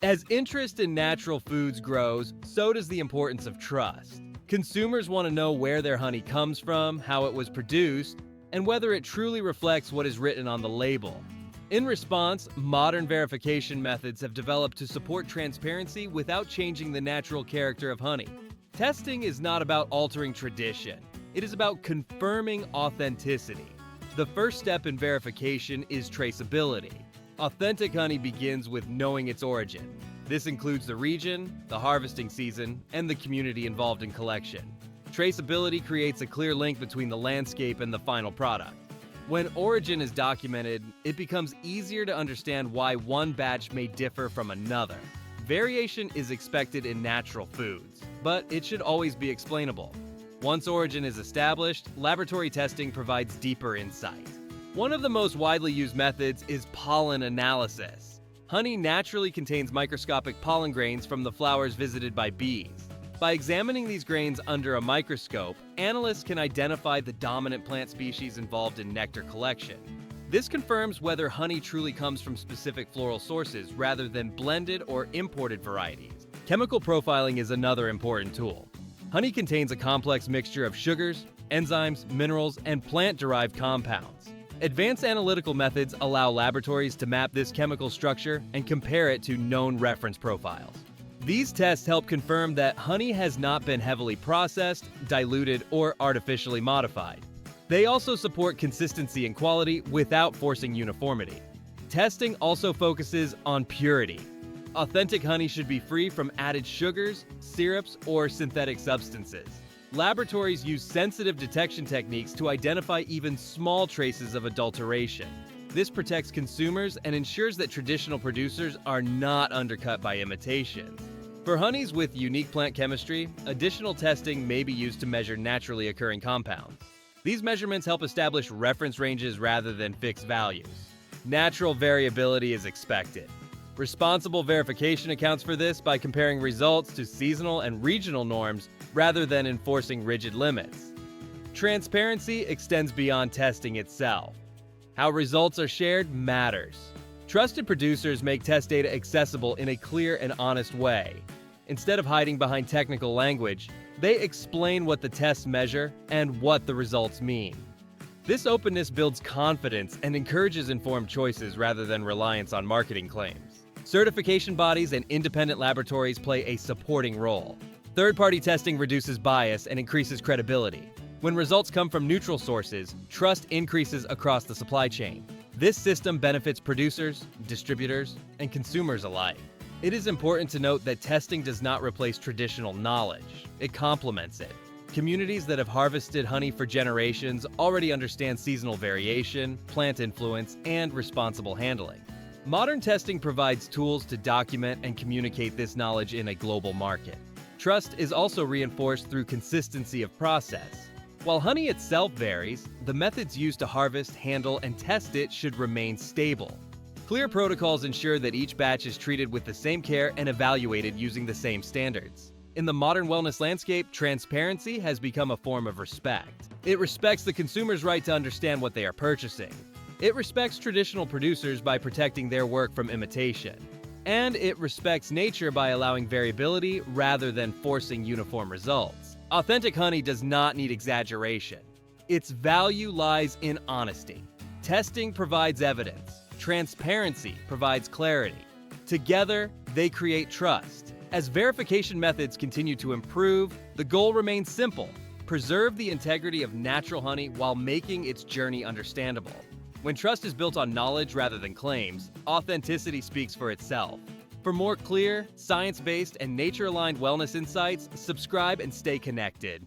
As interest in natural foods grows, so does the importance of trust. Consumers want to know where their honey comes from, how it was produced, and whether it truly reflects what is written on the label. In response, modern verification methods have developed to support transparency without changing the natural character of honey. Testing is not about altering tradition. It is about confirming authenticity. The first step in verification is traceability. Authentic honey begins with knowing its origin. This includes the region, the harvesting season, and the community involved in collection. Traceability creates a clear link between the landscape and the final product. When origin is documented, it becomes easier to understand why one batch may differ from another. Variation is expected in natural foods, but it should always be explainable. Once origin is established, laboratory testing provides deeper insight. One of the most widely used methods is pollen analysis. Honey naturally contains microscopic pollen grains from the flowers visited by bees. By examining these grains under a microscope, analysts can identify the dominant plant species involved in nectar collection. This confirms whether honey truly comes from specific floral sources rather than blended or imported varieties. Chemical profiling is another important tool. Honey contains a complex mixture of sugars, enzymes, minerals, and plant-derived compounds. Advanced analytical methods allow laboratories to map this chemical structure and compare it to known reference profiles. These tests help confirm that honey has not been heavily processed, diluted, or artificially modified. They also support consistency and quality without forcing uniformity. Testing also focuses on purity. Authentic honey should be free from added sugars, syrups, or synthetic substances. Laboratories use sensitive detection techniques to identify even small traces of adulteration. This protects consumers and ensures that traditional producers are not undercut by imitations. For honeys with unique plant chemistry, additional testing may be used to measure naturally occurring compounds. These measurements help establish reference ranges rather than fixed values. Natural variability is expected. Responsible verification accounts for this by comparing results to seasonal and regional norms rather than enforcing rigid limits. Transparency extends beyond testing itself. How results are shared matters. Trusted producers make test data accessible in a clear and honest way. Instead of hiding behind technical language, they explain what the tests measure and what the results mean. This openness builds confidence and encourages informed choices rather than reliance on marketing claims. Certification bodies and independent laboratories play a supporting role. Third-party testing reduces bias and increases credibility. When results come from neutral sources, trust increases across the supply chain. This system benefits producers, distributors, and consumers alike. It is important to note that testing does not replace traditional knowledge. It complements it. Communities that have harvested honey for generations already understand seasonal variation, plant influence, and responsible handling. Modern testing provides tools to document and communicate this knowledge in a global market. Trust is also reinforced through consistency of process. While honey itself varies, the methods used to harvest, handle, and test it should remain stable. Clear protocols ensure that each batch is treated with the same care and evaluated using the same standards. In the modern wellness landscape, transparency has become a form of respect. It respects the consumer's right to understand what they are purchasing. It respects traditional producers by protecting their work from imitation. And it respects nature by allowing variability rather than forcing uniform results. Authentic honey does not need exaggeration. Its value lies in honesty. Testing provides evidence. Transparency provides clarity. Together, they create trust. As verification methods continue to improve, the goal remains simple: preserve the integrity of natural honey while making its journey understandable. When trust is built on knowledge rather than claims, authenticity speaks for itself. For more clear, science-based, and nature-aligned wellness insights, subscribe and stay connected.